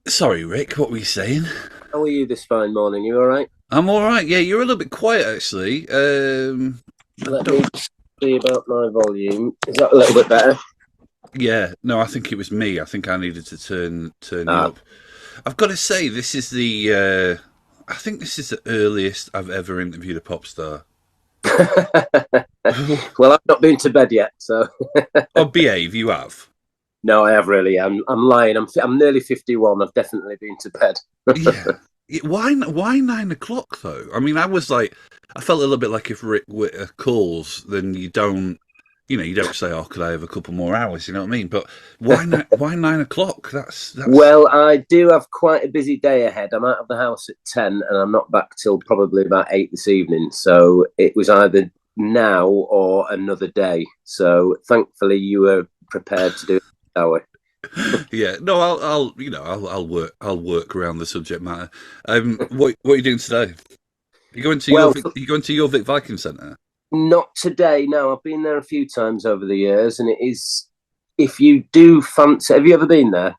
Sorry, Rick, what were you saying? How are you this fine morning? You all right? I'm all right. Yeah, you're a little bit quiet actually. I Let don't. me see about my volume. Is that a little bit better? Yeah, no, I think it was me. I think I needed to turn you Ah. up. I've got to say, this is the. I think this is the earliest I've ever interviewed a pop star. Well, I've not been to bed yet, so Oh, behave, you have. no, I have really. I'm lying. I'm nearly 51. I've definitely been to bed. Yeah. Why 9 o'clock though? I mean, I felt a little bit like if Rick Witter calls, then you don't say, "Oh, could I have a couple more hours?" You know what I mean? But why 9 o'clock? That's Well, I do have quite a busy day ahead. I'm out of the house at 10 and I'm not back till probably about 8 this evening. So it was either now or another day. So thankfully you were prepared to do it this hour. yeah. No, I'll work around the subject matter. What are you doing today? Well, You going to your Vic Viking Centre? not today. No, I've been there a few times over the years, and it is. If you do fancy, have you ever been there?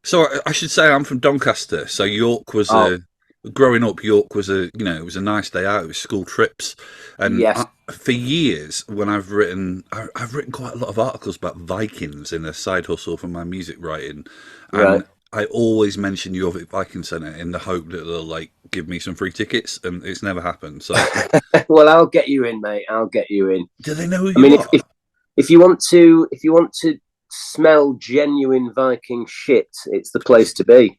So I should say I'm from Doncaster. So York was Oh, a growing up. York was it was a nice day out. It was school trips, and yes, for years when I've written quite a lot of articles about Vikings in a side hustle for my music writing, right. and I always mention Jorvik Viking Centre in the hope that they'll like give me some free tickets, and it's never happened. So Well, I'll get you in, mate. I'll get you in. do they know who I you mean, are? if you want to smell genuine Viking shit, it's the place to be.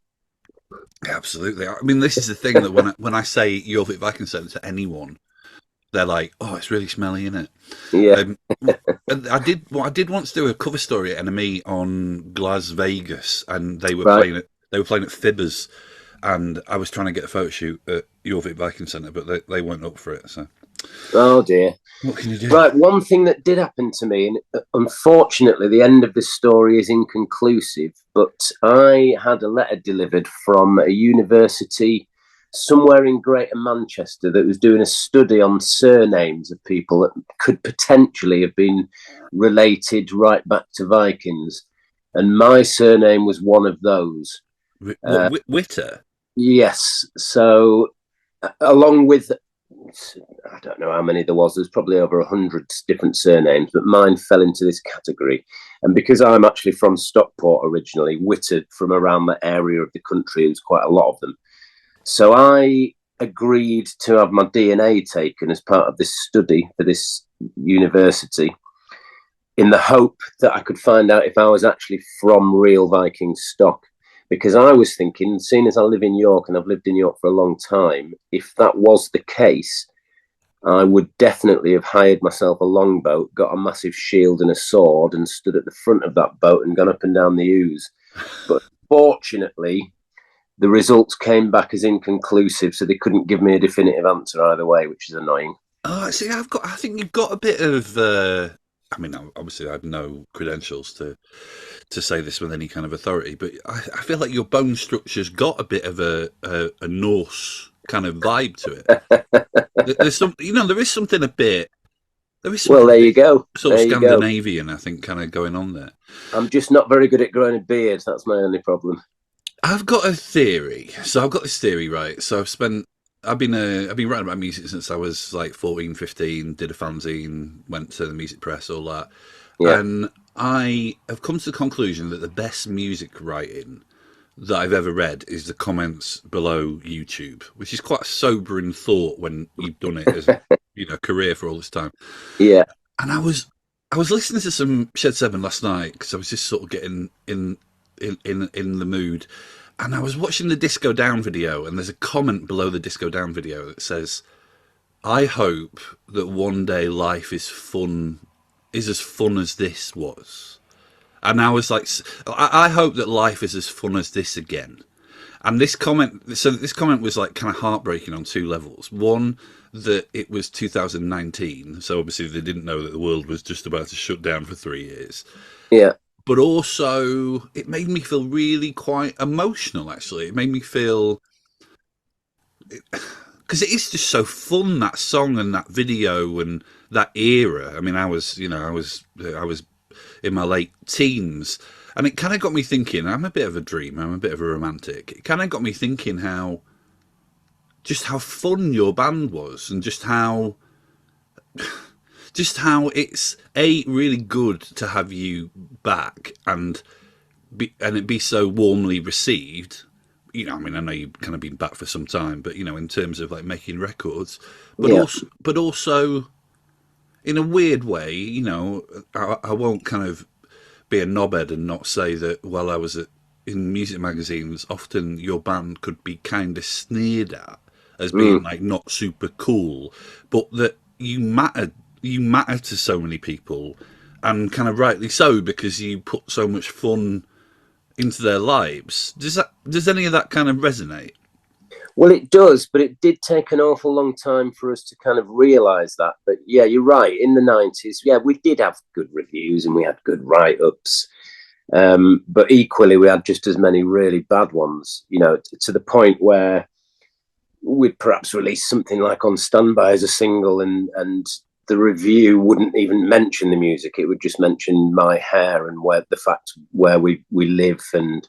Absolutely. I mean, this is the thing that when I say Jorvik Viking Centre to anyone, they're like, "Oh, it's really smelly, isn't it?" Yeah, Um, I did once do a cover story at NME on Las Vegas, and right. they were playing at Fibbers, and I was trying to get a photo shoot at Jorvik Viking Centre, but they weren't up for it. So Oh dear. what can you do? Right. One thing that did happen to me, and unfortunately, the end of this story is inconclusive, but I had a letter delivered from a university somewhere in Greater Manchester that was doing a study on surnames of people that could potentially have been related right back to Vikings. And my surname was one of those. What Uh, Witter? yes. So, along with I don't know how many there was. There's probably over 100 different surnames, but mine fell into this category. And because I'm actually from Stockport originally, Witter from around that area of the country, there's quite a lot of them. So I agreed to have my DNA taken as part of this study for this university in the hope that I could find out if I was actually from real Viking stock. Because I was thinking, seeing as I live in York and I've lived in York for a long time, if that was the case, I would definitely have hired myself a longboat, got a massive shield and a sword, and stood at the front of that boat and gone up and down the Ouse. But fortunately, the results came back as inconclusive, so they couldn't give me a definitive answer either way, which is annoying. Oh, see, I think you've got a bit of. I mean, obviously, I have no credentials to say this with any kind of authority, but I feel like your bone structure's got a bit of a Norse kind of vibe to it. There's some, there is something a bit, there is Well, something a there bit you go. sort of There you go. Scandinavian, I think, kind of going on there. I'm just not very good at growing a beard. That's my only problem. I've got a theory. So I've got this theory, right? So I've been writing about music since I was like 14, 15. Did a fanzine, went to the music press, all that. Yeah. And I have come to the conclusion that the best music writing that I've ever read is the comments below YouTube, which is quite a sobering thought when you've done it as career for all this time. Yeah. And I was listening to some Shed Seven last night because I was just sort of getting in the mood, and I was watching the Disco Down video, and there's a comment below the Disco Down video that says, "I hope that one day life is as fun as this was." And I was like, I hope that life is as fun as this again. And this comment was like kind of heartbreaking on two levels. One, that it was 2019, so obviously they didn't know that the world was just about to shut down for 3 years. Yeah. But also, it made me feel really quite emotional. Actually, it made me feel because it is just so fun, that song and that video and that era. I mean, I was in my late teens, And it kind of got me thinking. I'm a bit of a dreamer. I'm a bit of a romantic. It kind of got me thinking just how fun your band was, and just how it's really good to have you back, and it be so warmly received. I mean, I know you've kind of been back for some time, but in terms of like making records, but Yeah. also in a weird way, I won't kind of be a knobhead and not say that while I was in music magazines, often your band could be kind of sneered at as being Mm. like not super cool, but that you matter to so many people, and kind of rightly so, because you put so much fun into their lives. Does any of that kind of resonate? Well, it does, but it did take an awful long time for us to kind of realize that. But yeah, you're right. In the 90s, yeah, we did have good reviews and we had good write ups. But equally, we had just as many really bad ones, to the point where we'd perhaps release something like On Standby as a single, and the review wouldn't even mention the music. It would just mention my hair and where we live and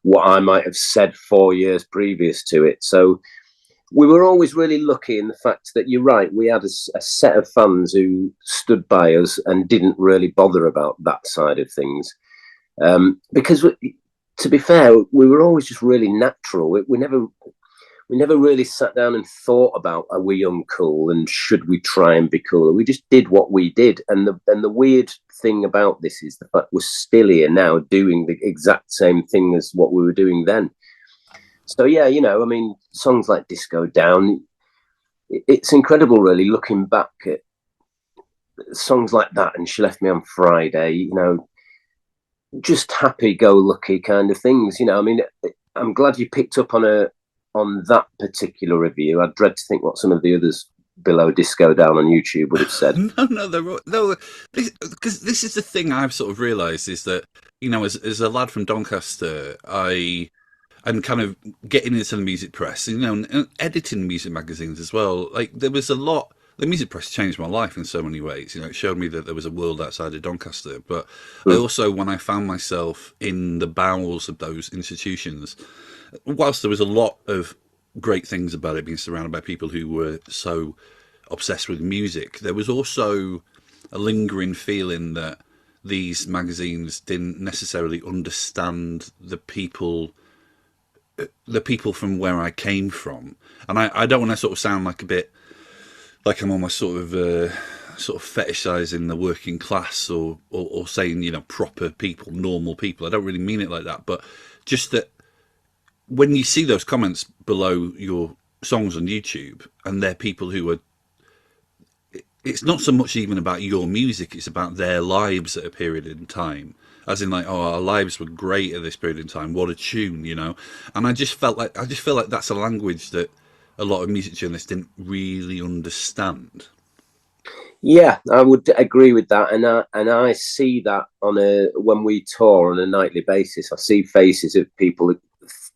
what I might have said 4 years previous to it. So we were always really lucky in the fact that, you're right, we had a set of fans who stood by us and didn't really bother about that side of things. Because to be fair, we were always just really natural. We never really sat down and thought about, are we uncool and should we try and be cooler? We just did what we did. And the weird thing about this is the fact we're still here now doing the exact same thing as what we were doing then. So yeah, I mean, songs like Disco Down, it's incredible really looking back at songs like that, and She Left Me on Friday, just happy-go-lucky kind of things. I mean, I'm glad you picked up on that particular review. I dread to think what some of the others below Disco Down on YouTube would have said. No, no. Because this is the thing I've sort of realised, is that as a lad from Doncaster, and kind of getting into the music press, and editing music magazines as well. Like, there was a lot. The music press changed my life in so many ways. It showed me that there was a world outside of Doncaster. But I also, when I found myself in the bowels of those institutions, whilst there was a lot of great things about it, being surrounded by people who were so obsessed with music, there was also a lingering feeling that these magazines didn't necessarily understand the people from where I came from. And I don't want to sort of sound like a bit like I'm almost sort of fetishizing the working class, or saying proper people, normal people. I don't really mean it like that, but just that when you see those comments below your songs on YouTube, and they're people who are, it's not so much even about your music, it's about their lives at a period in time. As in, like, oh, our lives were great at this period in time. What a tune, And I just feel like that's a language that a lot of music journalists didn't really understand. Yeah, I would agree with that, and I see that when we tour on a nightly basis. I see faces of people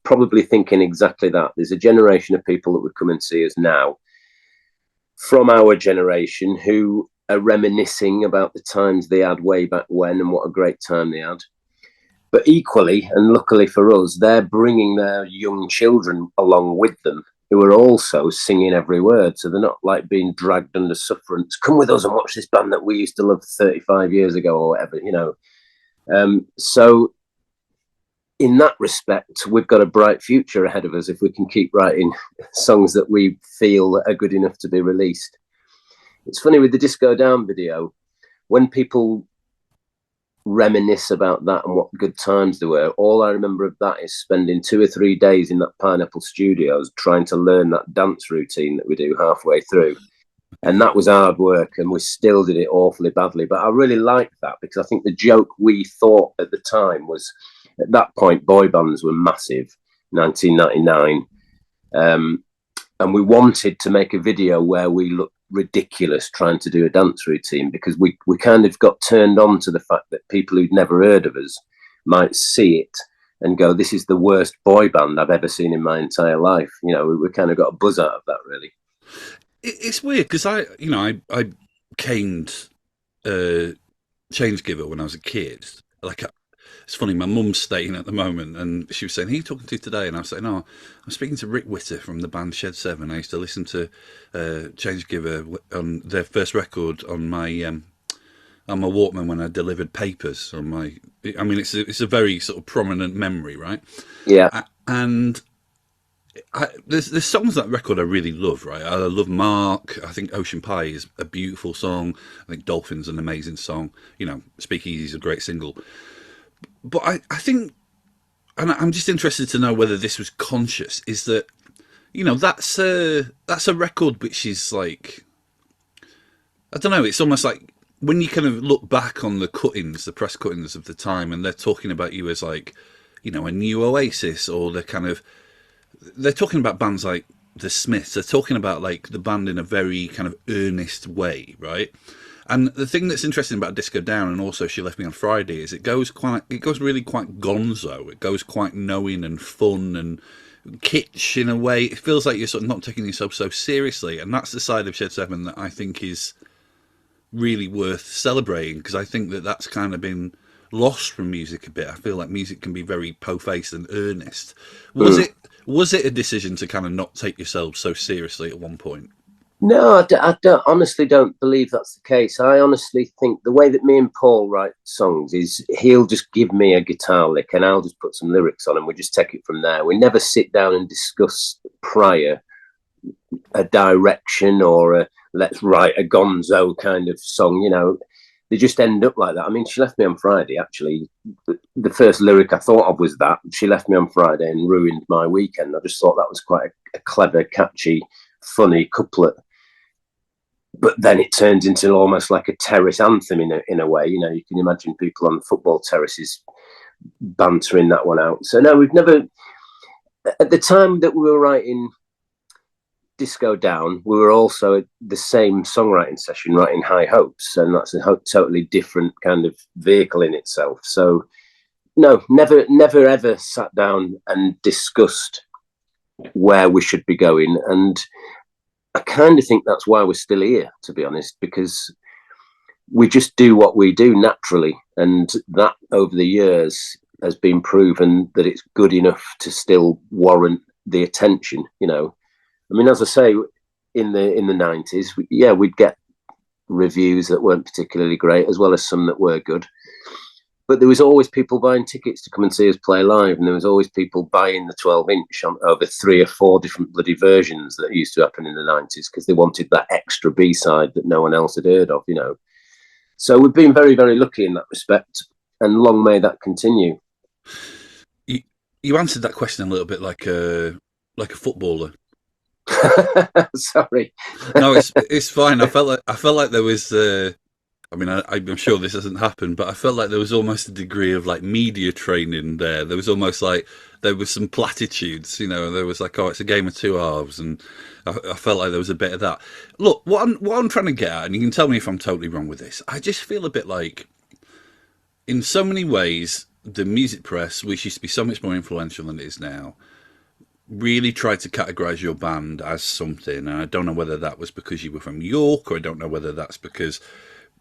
probably thinking exactly that. There's a generation of people that would come and see us now from our generation who are reminiscing about the times they had way back when and what a great time they had. But equally, and luckily for us, they're bringing their young children along with them, who are also singing every word. So they're not like being dragged under sufferance. Come with us and watch this band that we used to love 35 years ago or whatever, So in that respect, we've got a bright future ahead of us if we can keep writing songs that we feel are good enough to be released. It's funny with the Disco Down video, when people reminisce about that and what good times there were, all I remember of that is spending 2 or 3 days in that Pineapple Studios trying to learn that dance routine that we do halfway through. And that was hard work, and we still did it awfully badly. But I really liked that, because I think the joke we thought at the time was, at that point, boy bands were massive, 1999. And we wanted to make a video where we looked ridiculous trying to do a dance routine, because we kind of got turned on to the fact that people who'd never heard of us might see it and go, this is the worst boy band I've ever seen in my entire life. We kind of got a buzz out of that, really. It's weird, because I caned Change Giver when I was a kid. Like, it's funny. My mum's staying at the moment, and she was saying, "Who are you talking to today?" And I was saying, "Oh, I'm speaking to Rick Witter from the band Shed 7. I used to listen to Change Giver on their first record on my Walkman when I delivered papers on my. I mean, it's a very sort of prominent memory, right? Yeah. And there's songs on that record I really love, right? I love Mark. I think Ocean Pie is a beautiful song. I think Dolphin's an amazing song. You know, Speakeasy is a great single. But I think, and I'm just interested to know whether this was conscious, is that, you know, that's a record which is like, I don't know, it's almost like when you kind of look back on the cuttings, the press cuttings of the time, and they're talking about you as like, you know, a new Oasis, or they're talking about bands like the Smiths. They're talking about like the band in a very kind of earnest way, right? And the thing that's interesting about Disco Down, and also She Left Me on Friday, is it goes really quite gonzo. It goes quite knowing and fun and kitsch in a way. It feels like you're sort of not taking yourself so seriously, and that's the side of Shed 7 that I think is really worth celebrating, because I think that that's kind of been lost from music a bit. I feel like music can be very po-faced and earnest. Was it a decision to kind of not take yourself so seriously at one point? No, I honestly don't believe that's the case. I honestly think the way that me and Paul write songs is he'll just give me a guitar lick and I'll just put some lyrics on and we just take it from there. We never sit down and discuss prior a direction or let's write a gonzo kind of song. You know, they just end up like that. I mean, She Left Me on Friday, actually, the first lyric I thought of was that. She left me on Friday and ruined my weekend. I just thought that was quite a clever, catchy, funny couplet. But then it turns into almost like a terrace anthem in a way. You know, you can imagine people on football terraces bantering that one out. So no, we've never. At the time that we were writing Disco Down, we were also at the same songwriting session writing High Hopes, and that's a totally different kind of vehicle in itself. So no, never ever sat down and discussed where we should be going. And I kind of think that's why we're still here, to be honest, because we just do what we do naturally. And that over the years has been proven that it's good enough to still warrant the attention. You know, I mean, as I say, in the 90s, we'd get reviews that weren't particularly great, as well as some that were good. But there was always people buying tickets to come and see us play live, and there was always people buying the 12-inch over 3 or 4 different bloody versions that used to happen in the 90s because they wanted that extra B-side that no one else had heard of, you know. So we've been very, very lucky in that respect, and long may that continue. You answered that question a little bit like a footballer. Sorry. No, it's fine. I felt like there was. I mean, I'm sure this hasn't happened, but I felt like there was almost a degree of like media training there. There was almost like there was some platitudes, you know. There was like, oh, it's a game of two halves, and I felt like there was a bit of that. Look, what I'm trying to get at, and you can tell me if I'm totally wrong with this. I just feel a bit like, in so many ways, the music press, which used to be so much more influential than it is now, really tried to categorize your band as something. And I don't know whether that was because you were from York, or I don't know whether that's because,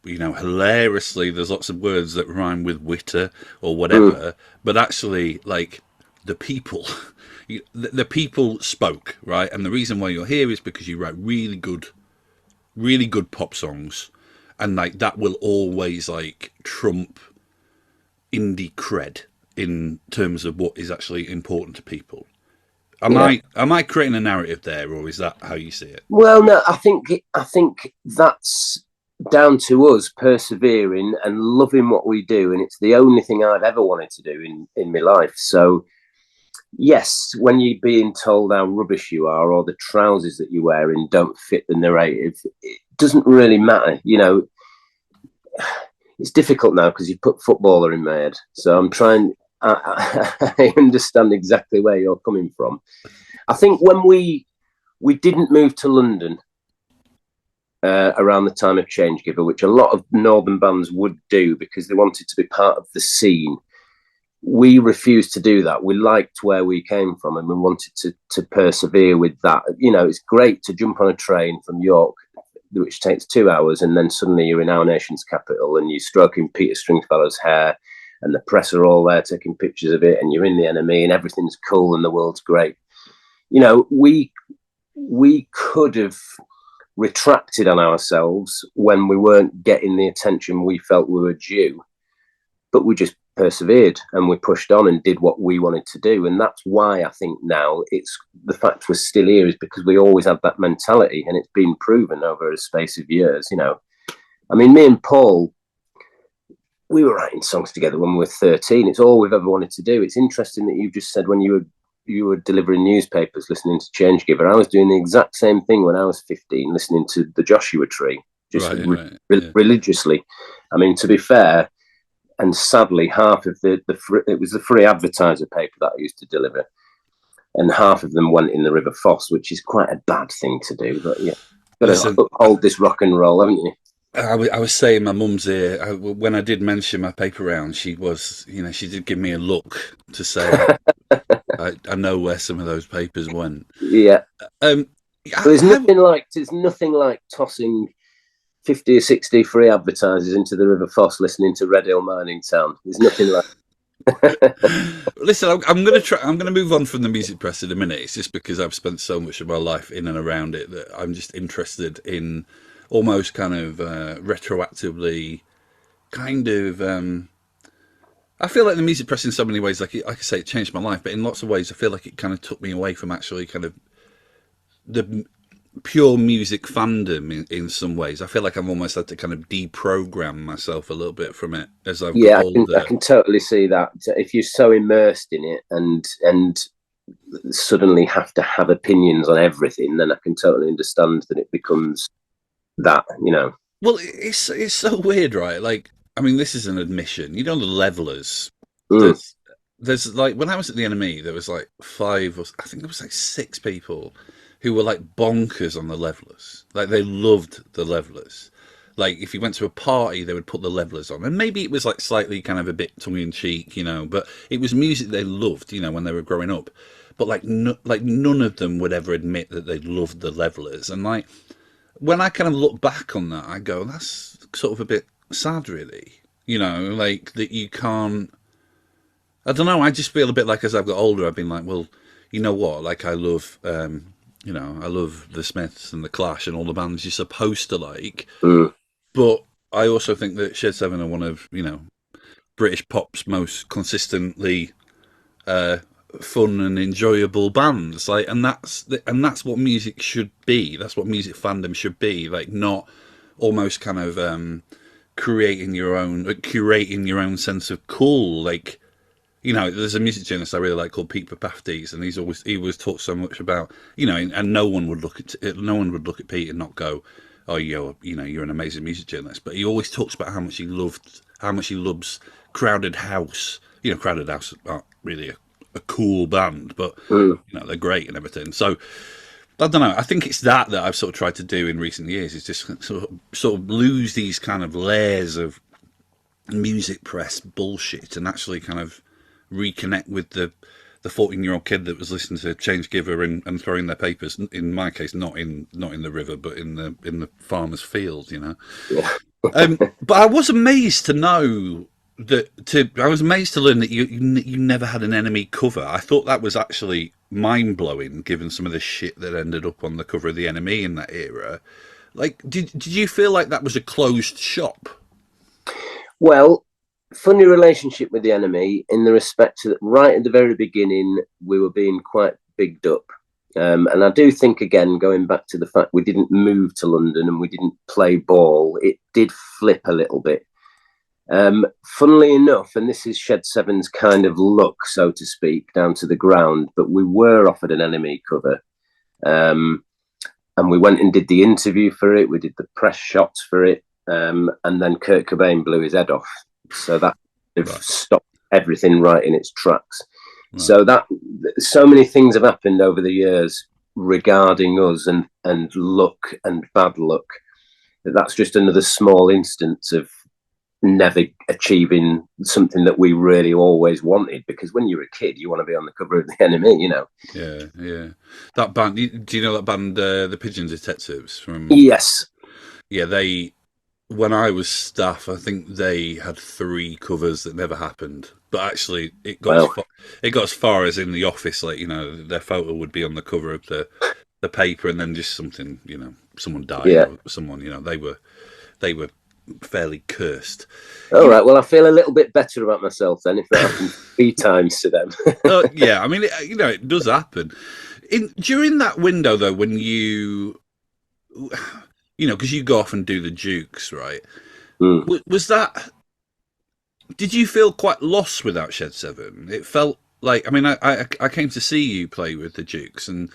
you know, hilariously, there's lots of words that rhyme with Witter or whatever, but actually, like, the people spoke, right? And the reason why you're here is because you write really good pop songs, and like that will always like trump indie cred in terms of what is actually important to people. Am I creating a narrative there, or is that how you see it? Well, no, I think that's down to us persevering and loving what we do, and it's the only thing I've ever wanted to do in my life. So yes, when you're being told how rubbish you are, or the trousers that you're wearing don't fit the narrative, it doesn't really matter. You know, it's difficult now because you put footballer in my head, so I'm trying. I understand exactly where you're coming from. I think when we didn't move to London around the time of Change Giver, which a lot of northern bands would do because they wanted to be part of the scene, we refused to do that. We liked where we came from, and we wanted to persevere with that. You know, it's great to jump on a train from York, which takes 2 hours, and then suddenly you're in our nation's capital and you're stroking Peter Stringfellow's hair and the press are all there taking pictures of it, and you're in the enemy, and everything's cool, and the world's great. You know, we could have retracted on ourselves when we weren't getting the attention we felt we were due, but we just persevered and we pushed on and did what we wanted to do. And that's why I think now it's the fact we're still here is because we always had that mentality, and it's been proven over a space of years. You know, I mean, me and Paul, we were writing songs together when we were 13. It's all we've ever wanted to do. It's interesting that you just said when you were delivering newspapers, listening to Change Giver. I was doing the exact same thing when I was 15, listening to the Joshua Tree, just religiously. I mean, to be fair, and sadly, half of it was the Free Advertiser paper that I used to deliver, and half of them went in the River Foss, which is quite a bad thing to do. But yeah, got to uphold this rock and roll, haven't you? I was saying my mum's here when I did mention my paper round. She was, you know, she did give me a look to say I know where some of those papers went. Yeah. There's nothing like tossing 50 or 60 free advertisers into the River Foss listening to Red Hill Mining Town. There's nothing like. Listen, I'm gonna move on from the music press in a minute. It's just because I've spent so much of my life in and around it that I'm just interested in almost kind of retroactively kind of I feel like the music press in so many ways, like I say, it changed my life, but in lots of ways I feel like it kind of took me away from actually kind of the pure music fandom in some ways. I feel like I've almost had to kind of deprogram myself a little bit from it as I've got older. I can totally see that. If you're so immersed in it and suddenly have to have opinions on everything, then I can totally understand that it becomes that, you know. Well, it's so weird, right? Like, I mean, this is an admission. You know, the levelers. There's like, when I was at the NME, there was like 5 or I think there was like 6 people who were like bonkers on the levelers. Like, they loved the levelers. Like, if you went to a party, they would put the levelers on, and maybe it was like slightly kind of a bit tongue in cheek, you know. But it was music they loved, you know, when they were growing up. But like, none of them would ever admit that they loved the levelers. And like, when I kind of look back on that, I go, that's sort of a bit sad, really. You know, like that you can't. I don't know. I just feel a bit like as I've got older, I've been like, well, you know what? Like, I love. You know, I love the Smiths and the Clash and all the bands you're supposed to like. But I also think that Shed 7 are one of, you know, British pop's most consistently fun and enjoyable bands. Like, and that's what music should be. That's what music fandom should be. Like, not almost kind of curating your own sense of cool. Like, you know, there's a music journalist I really like called Pete Papafdes, and he always talks so much about, you know, and no one would look at Pete and not go, oh, you're an amazing music journalist. But he always talks about how much he loves Crowded House. You know, Crowded House aren't really a cool band, but you know, they're great and everything. So I don't know. I think it's that I've sort of tried to do in recent years, is just sort of lose these kind of layers of music press bullshit and actually kind of reconnect with the 14-year-old kid that was listening to Change Giver and throwing their papers. In my case, not in the river, but in the farmer's field. You know. Yeah. But I was amazed to know I was amazed to learn that you never had an NME cover. I thought that was actually mind blowing, given some of the shit that ended up on the cover of the NME in that era. Like, did you feel like that was a closed shop? Well, funny relationship with the NME in the respect that right at the very beginning we were being quite bigged up. And I do think, again, going back to the fact we didn't move to London and we didn't play ball, it did flip a little bit. Funnily enough, and this is Shed 7's kind of luck, so to speak, down to the ground, but we were offered an NME cover. And we went and did the interview for it. We did the press shots for it. And then Kurt Cobain blew his head off. So that stopped everything right in its tracks. Right. So many things have happened over the years regarding us and luck and bad luck. That's just another small instance of never achieving something that we really always wanted, because when you're a kid, you want to be on the cover of the NME, you know. Yeah. That band, do you know that band, the Pigeon Detectives? From Yes. Yeah, they when I was staff, I think they had 3 covers that never happened. But actually, Well, it got as far as in the office, like their photo would be on the cover of the paper, and then just something, someone died yeah. or someone, they were fairly cursed. All right. Well, I feel a little bit better about myself then if that happened 3 times to them. Yeah, I mean, it does happen. During that window though, when because you go off and do the Dukes, right? Was that? Did you feel quite lost without Shed 7? It felt like, I mean, I came to see you play with the Dukes, and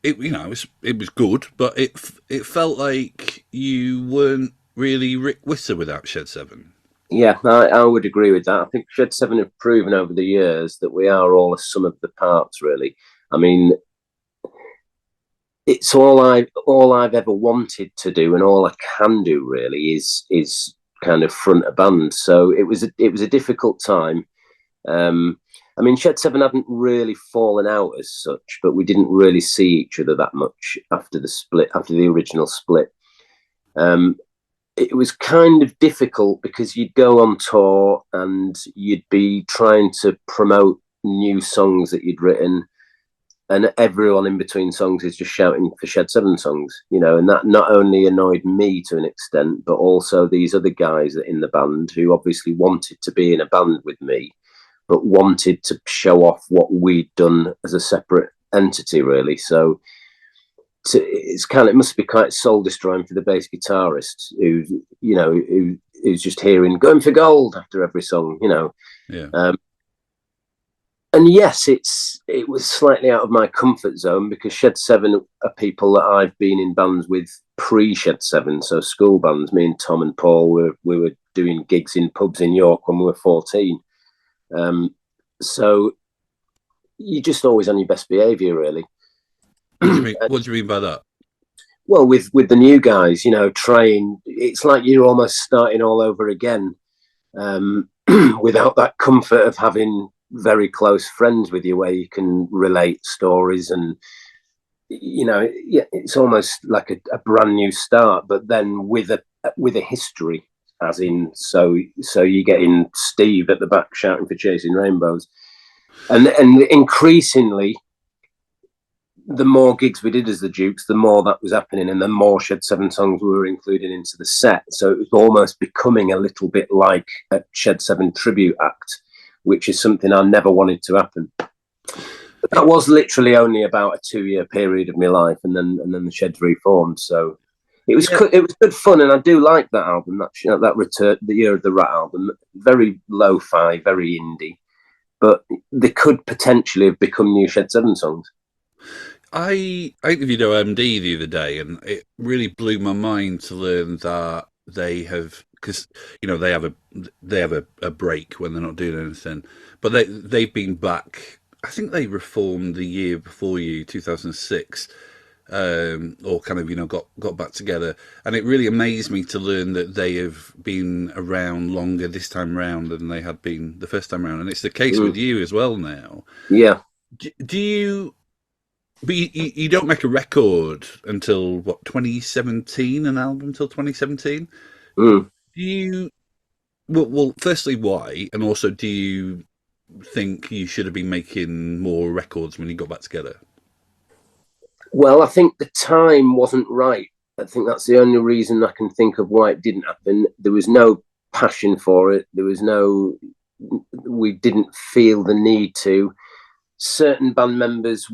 it was good, but it felt like you weren't really Rick Witter without Shed 7. Yeah, I would agree with that. I think Shed 7 have proven over the years that we are all a sum of the parts, really. I mean, it's all I've ever wanted to do, and all I can do really is kind of front a band. So it was a difficult time. I mean, Shed 7 hadn't really fallen out as such, but we didn't really see each other that much after the original split. It was kind of difficult because you'd go on tour and you'd be trying to promote new songs that you'd written, and everyone in between songs is just shouting for Shed 7 songs, and that not only annoyed me to an extent, but also these other guys in the band who obviously wanted to be in a band with me, but wanted to show off what we'd done as a separate entity, really. So it must be quite soul destroying for the bass guitarist who's just hearing "Going for Gold" after every song, Yeah. And yes, it was slightly out of my comfort zone because Shed 7 are people that I've been in bands with pre-Shed 7, so school bands. Me and Tom and Paul we were doing gigs in pubs in York when we were 14. So you're just always on your best behaviour, really. What do you mean by that? Well, with the new guys, trying, it's like you're almost starting all over again, without that comfort of having very close friends with you where you can relate stories, and it's almost like a brand new start, but then with a history, as in so you get in Steve at the back shouting for Chasing Rainbows, and increasingly the more gigs we did as the Dukes, the more that was happening, and the more Shed 7 songs we were including into the set. So it was almost becoming a little bit like a Shed 7 tribute act, which is something I never wanted to happen. But that was literally only about a 2-year period of my life, and then the Sheds reformed. So it was good fun, and I do like that album. That Return, the Year of the Rat album, very lo-fi, very indie, but they could potentially have become new Shed 7 songs. I interviewed OMD the other day, and it really blew my mind to learn that they have, because they have a break when they're not doing anything, but they've been back. I think they reformed the year before you, 2006, or kind of got back together, and it really amazed me to learn that they have been around longer this time round than they had been the first time round, and it's the case with you as well now. Yeah. Do you? But you don't make a record until what, 2017? An album until 2017? Do you? Well, firstly, why? And also, do you think you should have been making more records when you got back together? Well, I think the time wasn't right. I think that's the only reason I can think of why it didn't happen. There was no passion for it. We didn't feel the need to. Certain band members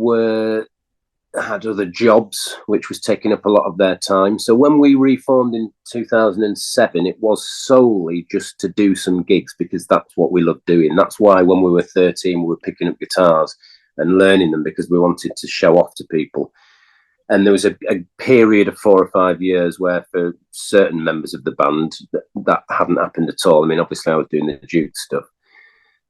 had other jobs, which was taking up a lot of their time. So when we reformed in 2007, it was solely just to do some gigs because that's what we loved doing. That's why when we were 13, we were picking up guitars and learning them because we wanted to show off to people. And there was a period of 4 or 5 years where for certain members of the band, that hadn't happened at all. I mean, obviously I was doing the Duke stuff.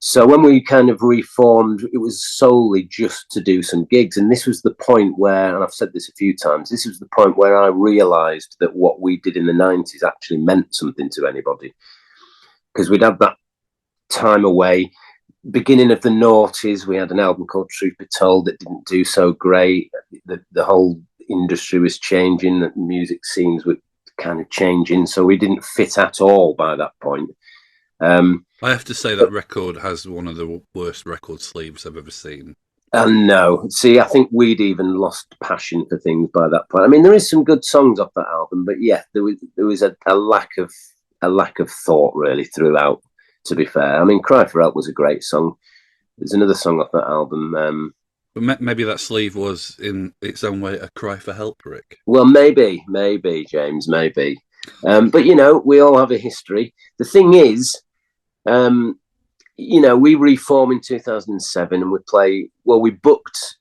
So when we kind of reformed, it was solely just to do some gigs. And this was the point where, and I've said this a few times, this was the point where I realised that what we did in the 90s actually meant something to anybody. Because we'd had that time away. Beginning of the noughties, we had an album called Truth Be Told that didn't do so great. The whole industry was changing. The music scenes were kind of changing, so we didn't fit at all by that point. I have to say that record has one of the worst record sleeves I've ever seen. And no, see, I think we'd even lost passion for things by that point. I mean, there is some good songs off that album, but yeah, there was a lack of thought really throughout. To be fair, I mean, "Cry for Help" was a great song. There's another song off that album. But maybe that sleeve was in its own way a cry for help, Rick. Well, maybe, James, maybe. But we all have a history. The thing is, we reform in 2007 and we booked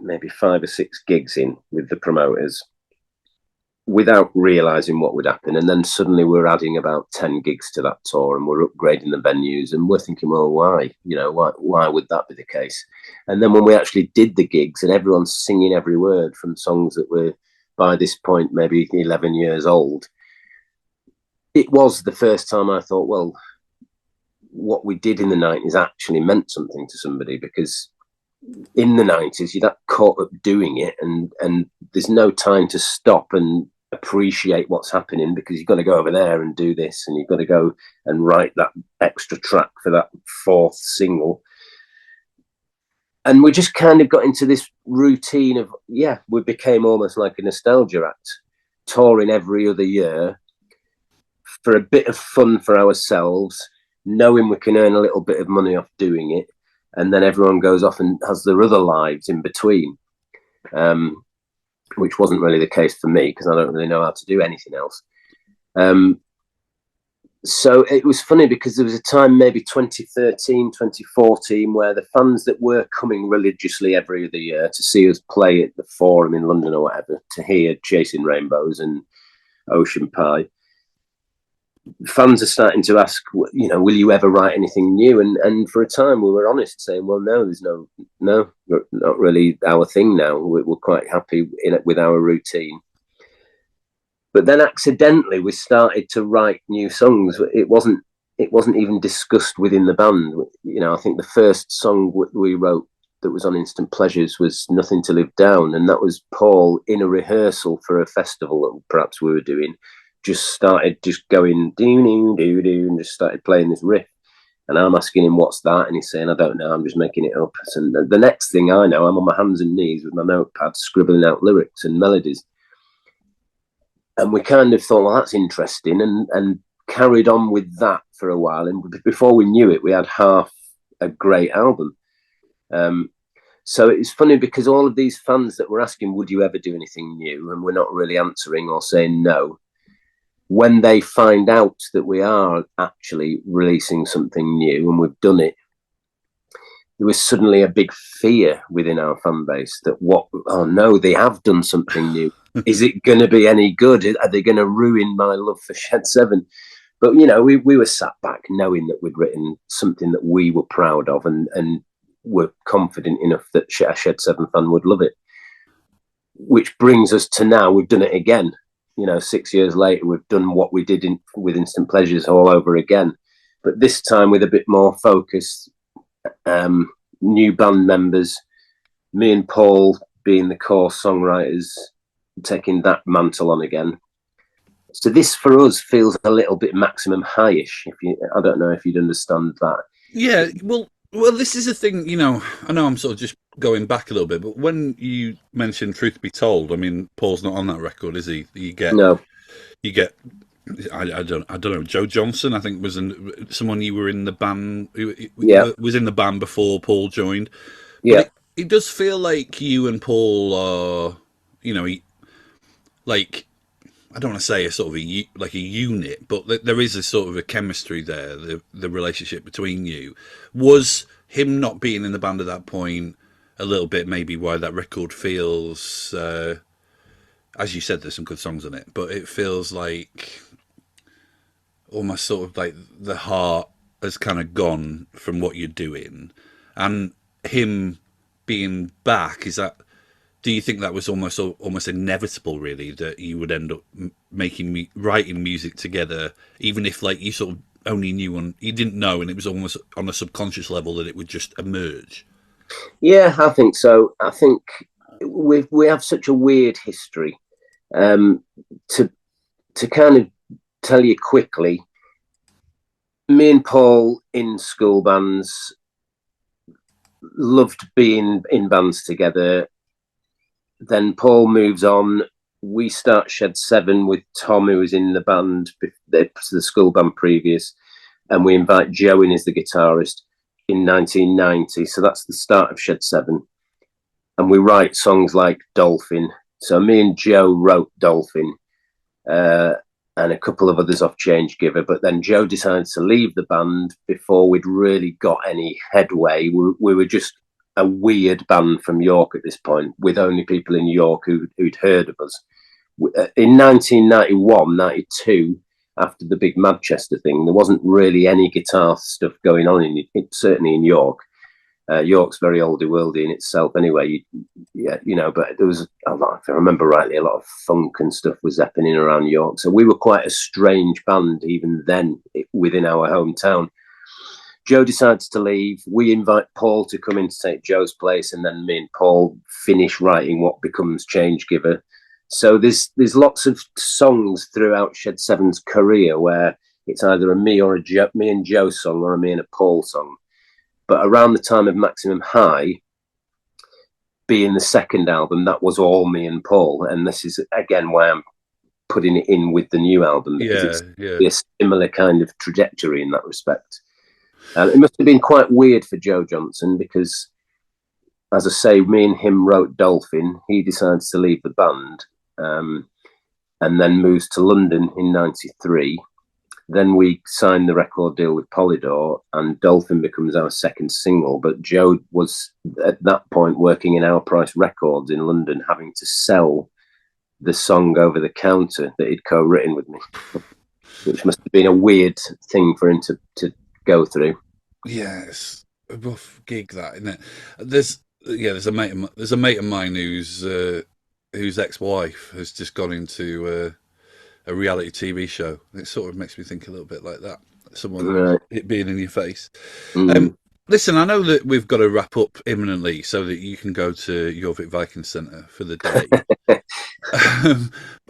maybe 5 or 6 gigs in with the promoters without realizing what would happen. And then suddenly we're adding about 10 gigs to that tour and we're upgrading the venues and we're thinking, well, why? Why would that be the case? And then when we actually did the gigs and everyone's singing every word from songs that were by this point maybe 11 years old, it was the first time I thought, well, what we did in the 90s actually meant something to somebody, because in the 90s you got caught up doing it and there's no time to stop and appreciate what's happening, because you've got to go over there and do this and you've got to go and write that extra track for that 4th single. And we just kind of got into this routine of, we became almost like a nostalgia act, touring every other year for a bit of fun for ourselves, knowing we can earn a little bit of money off doing it, and then everyone goes off and has their other lives in between, which wasn't really the case for me because I don't really know how to do anything else. So it was funny because there was a time, maybe 2013, 2014, where the fans that were coming religiously every other year to see us play at the Forum in London or whatever, to hear Chasing Rainbows and Ocean Pie, fans are starting to ask, will you ever write anything new? And for a time we were honest, saying, well, no, there's no, not really our thing now. We're quite happy with our routine. But then accidentally we started to write new songs. It wasn't even discussed within the band. I think the first song we wrote that was on Instant Pleasures was Nothing to Live Down, and that was Paul in a rehearsal for a festival that perhaps we were doing. Just started going do and just started playing this riff, and I'm asking him what's that, and he's saying, I don't know, I'm just making it up. And the next thing I know, I'm on my hands and knees with my notepad scribbling out lyrics and melodies. And we kind of thought, well, that's interesting, and carried on with that for a while. And before we knew it, we had half a great album. So it's funny because all of these fans that were asking, would you ever do anything new? And we're not really answering or saying no. When they find out that we are actually releasing something new and we've done it, there was suddenly a big fear within our fan base that oh no, they have done something new. Is it going to be any good? Are they going to ruin my love for Shed 7? But, we were sat back knowing that we'd written something that we were proud of and were confident enough that a Shed 7 fan would love it. Which brings us to now, we've done it again. 6 years later, we've done what we did with Instant Pleasures all over again. But this time with a bit more focus, new band members, me and Paul being the core songwriters, taking that mantle on again. So this for us feels a little bit Maximum High-ish. I don't know if you'd understand that. Yeah, well, this is a thing. I know I'm sort of just going back a little bit, but when you mentioned Truth Be Told, I mean, Paul's not on that record, is he? No. You get. I don't know. Joe Johnson, I think, was someone you were in the band. Was in the band before Paul joined. Yeah. But it does feel like you and Paul are, like, I don't want to say a sort of a unit, but there is a sort of a chemistry there. The relationship between you. Was him not being in the band at that point a little bit maybe why that record feels, as you said, there's some good songs on it, but it feels like almost sort of like the heart has kind of gone from what you're doing, and him being back, do you think that was almost inevitable, really, that you would end up writing music together, even if like you sort of only knew you didn't know, and it was almost on a subconscious level that it would just emerge? Yeah, I think so. I think we have such a weird history. To to kind of tell you quickly, me and Paul in school bands loved being in bands together. Then Paul moves on. We start Shed 7 with Tom, who was in the band, the school band previous, and we invite Joe in as the guitarist in 1990. So that's the start of Shed 7. And we write songs like Dolphin. So me and Joe wrote Dolphin, and a couple of others off Change Giver. But then Joe decided to leave the band before we'd really got any headway. We were just a weird band from York at this point, with only people in York who'd heard of us. In 1991, 92, after the big Manchester thing, there wasn't really any guitar stuff going on, certainly in York. York's very oldie worldy in itself anyway. But there was a lot, if I remember rightly, a lot of funk and stuff was happening around York. So we were quite a strange band even then within our hometown. Joe decides to leave. We invite Paul to come in to take Joe's place, and then me and Paul finish writing what becomes Change Giver. So there's lots of songs throughout Shed 7's career where it's either a me and Joe song or a me and a Paul song. But around the time of Maximum High, being the second album, that was all me and Paul. And this is, again, why I'm putting it in with the new album, because it's a similar kind of trajectory in that respect. It must have been quite weird for Joe Johnson because, as I say, me and him wrote Dolphin. He decides to leave the band and then moves to London in 93. Then we signed the record deal with Polydor, and Dolphin becomes our second single. But Joe was at that point working in Our Price Records in London, having to sell the song over the counter that he'd co-written with me, which must have been a weird thing for him to go through. Yeah, it's a rough gig, that, isn't it? There's a mate of mine whose ex-wife has just gone into a reality TV show. It sort of makes me think a little bit like that. Someone it being in your face. Listen, I know that we've got to wrap up imminently so that you can go to Jorvik Viking Centre for the day.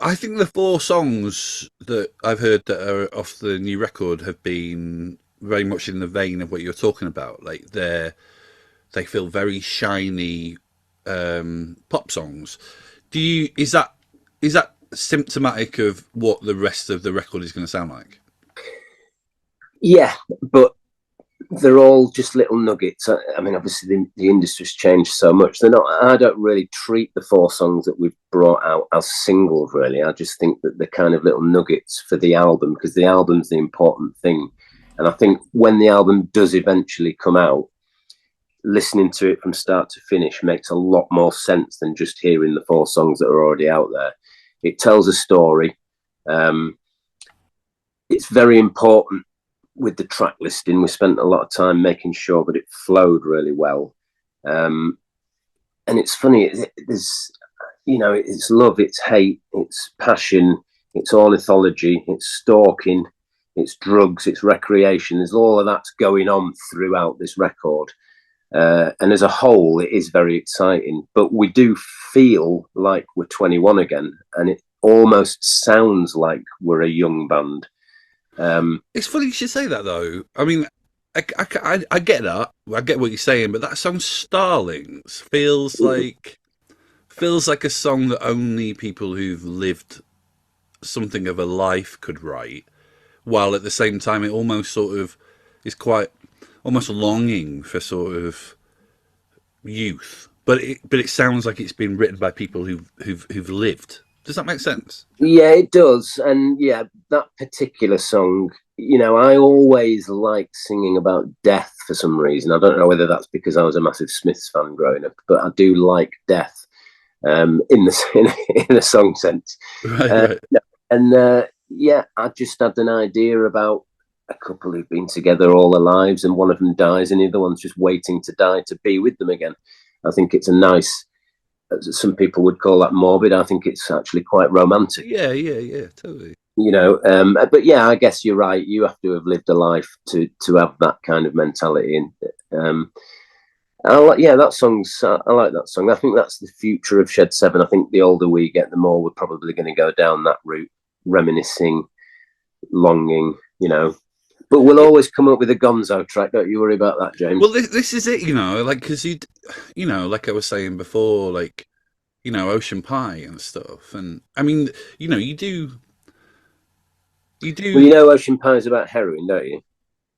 I think the 4 songs that I've heard that are off the new record have been very much in the vein of what you're talking about. Like they feel very shiny pop songs. Is that symptomatic of what the rest of the record is going to sound like? Yeah, but they're all just little nuggets. I mean, obviously the industry's changed so much. I don't really treat the 4 songs that we've brought out as singles, really. I just think that they're kind of little nuggets for the album, because the album's the important thing. And I think when the album does eventually come out, listening to it from start to finish makes a lot more sense than just hearing the 4 songs that are already out there. It tells a story. It's very important with the track listing. We spent a lot of time making sure that it flowed really well. And it's funny, it's love, it's hate, it's passion, it's ornithology, it's stalking, it's drugs, it's recreation. There's all of that's going on throughout this record. And as a whole, it is very exciting. But we do feel like we're 21 again, and it almost sounds like we're a young band. It's funny you should say that, though. I mean, I get that. I get what you're saying, but that song "Starlings" feels like a song that only people who've lived something of a life could write. While at the same time, it almost sort of is quite almost longing for sort of youth. But it sounds like it's been written by people who've lived. Does that make sense? Yeah, it does. And yeah, that particular song, I always liked singing about death for some reason. I don't know whether that's because I was a massive Smiths fan growing up, but I do like death in a song sense. Right. And I just had an idea about a couple who've been together all their lives, and one of them dies and the other one's just waiting to die to be with them again. I think it's a nice, some people would call that morbid. I think it's actually quite romantic. Yeah, totally. But yeah, I guess you're right. You have to have lived a life to have that kind of mentality. And I like that song. I think that's the future of Shed 7. I think the older we get, the more we're probably going to go down that route. reminiscing, longing, you know. But we'll always come up with a Gonzo track. Don't you worry about that, James. Well, this is it, you know, like, because you know, like I was saying before, like, you know, Ocean Pie and stuff. And I mean, you know, you do. Well, you know, Ocean Pie is about heroin, don't you?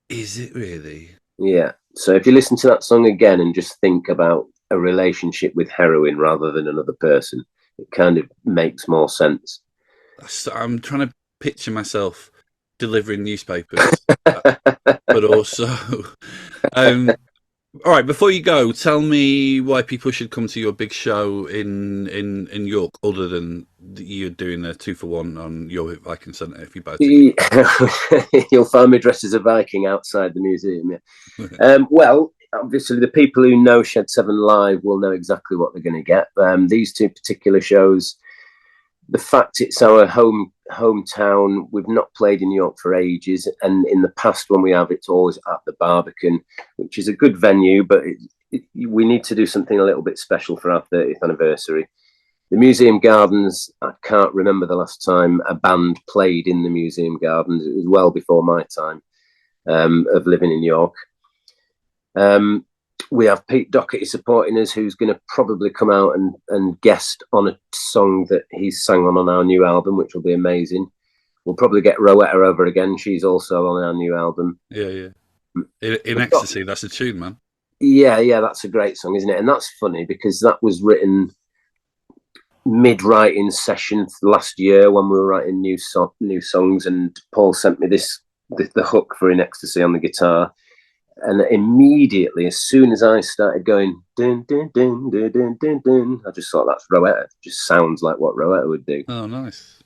Is it really? Yeah. So if you listen to that song again and just think about a relationship with heroin rather than another person, it kind of makes more sense. I'm trying to picture myself delivering newspapers, but also, all right. Before you go, tell me why people should come to your big show in York, other than you're doing a 2-for-1 on your Viking Centre. If you buy tickets, you'll find me dressed as a Viking outside the museum. Yeah. Well, obviously, the people who know Shed 7 live will know exactly what they're going to get. These two particular shows, the fact it's our hometown, we've not played in York for ages, and in the past when we have, it's always at the Barbican, which is a good venue, but we need to do something a little bit special for our 30th anniversary. The Museum Gardens, I can't remember the last time a band played in the Museum Gardens. It was well before my time of living in York. We have Pete Doherty supporting us, who's going to probably come out and guest on a song that he's sang on our new album, which will be amazing. We'll probably get Rowetta over again. She's also on our new album. Yeah. In Ecstasy, that's a tune, man. Yeah, that's a great song, isn't it? And that's funny because that was written mid-writing session last year when we were writing new songs, and Paul sent me the hook for In Ecstasy on the guitar. And immediately, as soon as I started going, dun, dun, dun, dun, dun, dun, dun, I just thought, that's Rowetta. It just sounds like what Rowetta would do. Oh, nice.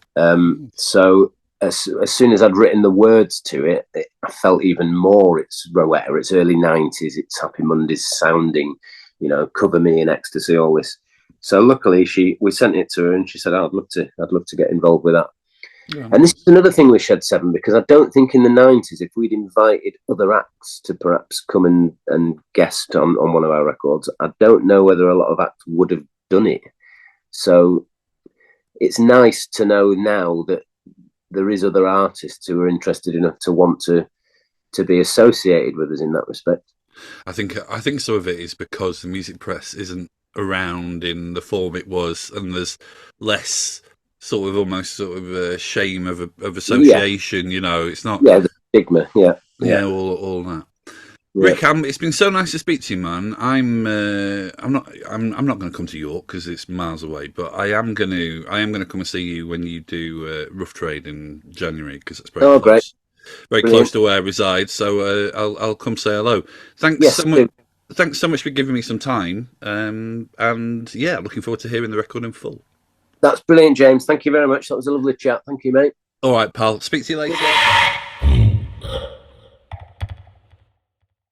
So as soon as I'd written the words to it, I felt even more it's Rowetta. It's early 90s. It's Happy Mondays sounding, you know, Cover Me in Ecstasy, all this. So luckily, we sent it to her, and she said, I'd love to get involved with that. Yeah. And this is another thing with Shed 7, because I don't think in the 90s, if we'd invited other acts to perhaps come and guest on one of our records, I don't know whether a lot of acts would have done it. So it's nice to know now that there is other artists who are interested enough to want to be associated with us in that respect. I think some of it is because the music press isn't around in the form it was, and there's less almost a shame of association. Yeah. You know, it's not the stigma. Yeah, all that. Yeah. Rick, it's been so nice to speak to you, man. I'm not going to come to York because it's miles away, but I am going to come and see you when you do Rough Trade in January, because it's very close. Great. Very Brilliant. Close to where I reside, so I'll come say hello. Thanks so much. Thanks so much for giving me some time, and yeah, looking forward to hearing the record in full. That's brilliant, James. Thank you very much. That was a lovely chat. Thank you, mate. All right, pal. Speak to you later.